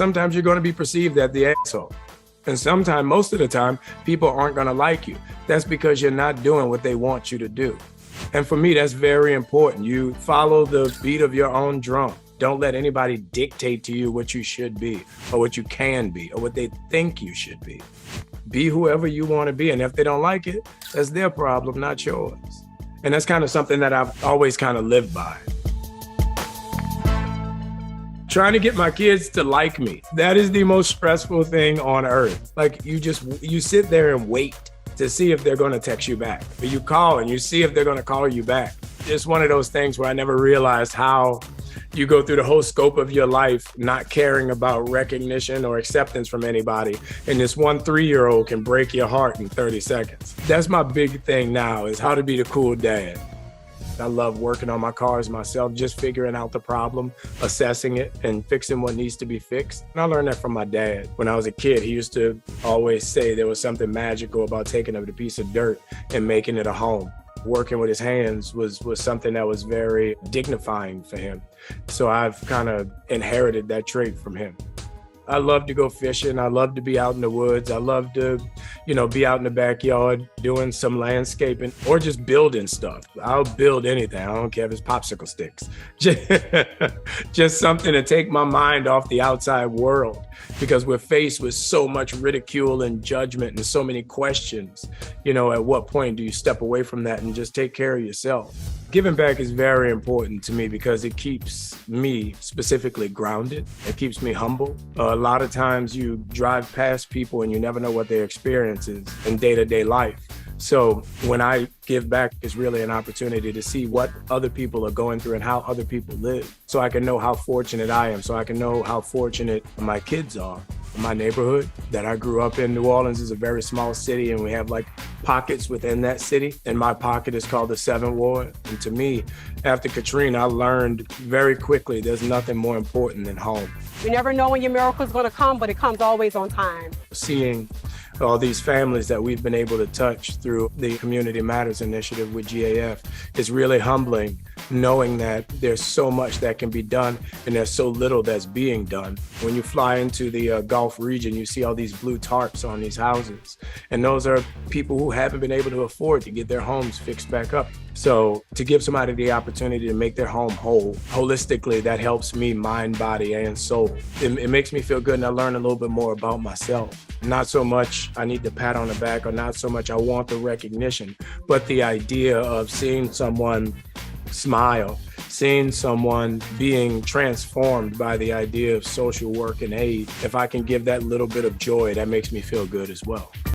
Sometimes you're going to be perceived as the asshole. And sometimes, most of the time, people aren't going to like you. That's because you're not doing what they want you to do. And for me, that's very important. You follow the beat of your own drum. Don't let anybody dictate to you what you should be or what you can be or what they think you should be. Be whoever you want to be. And if they don't like it, that's their problem, not yours. And that's kind of something that I've always kind of lived by. Trying to get my kids to like me. That is the most stressful thing on earth. Like you sit there and wait to see if they're going to text you back. But you call and you see if they're going to call you back. It's one of those things where I never realized how you go through the whole scope of your life not caring about recognition or acceptance from anybody. And this one 3-year-old can break your heart in 30 seconds. That's my big thing now, is how to be the cool dad. I love working on my cars myself, just figuring out the problem, assessing it, and fixing what needs to be fixed. And I learned that from my dad. When I was a kid, he used to always say there was something magical about taking a piece of dirt and making it a home. Working with his hands was something that was very dignifying for him. So I've kind of inherited that trait from him. I love to go fishing. I love to be out in the woods. I love to, be out in the backyard doing some landscaping or just building stuff. I'll build anything. I don't care if it's popsicle sticks. Just something to take my mind off the outside world, because we're faced with so much ridicule and judgment and so many questions. At what point do you step away from that and just take care of yourself? Giving back is very important to me because it keeps me specifically grounded. It keeps me humble. A lot of times you drive past people and you never know what their experience is in day-to-day life. So when I give back, it's really an opportunity to see what other people are going through and how other people live. So I can know how fortunate I am. So I can know how fortunate my kids are. My neighborhood that I grew up in, New Orleans, is a very small city, and we have like pockets within that city. And my pocket is called the 7th Ward. And to me, after Katrina, I learned very quickly there's nothing more important than home. You never know when your miracle is going to come, but it comes always on time. Seeing all these families that we've been able to touch through the Community Matters initiative with GAF is really humbling, knowing that there's so much that can be done and there's so little that's being done. When you fly into the Gulf region, you see all these blue tarps on these houses. And those are people who haven't been able to afford to get their homes fixed back up. So to give somebody the opportunity to make their home whole, holistically, that helps me mind, body, and soul. It makes me feel good, and I learn a little bit more about myself. Not so much I need the pat on the back, or not so much I want the recognition, but the idea of seeing someone smile, seeing someone being transformed by the idea of social work and aid. If I can give that little bit of joy, that makes me feel good as well.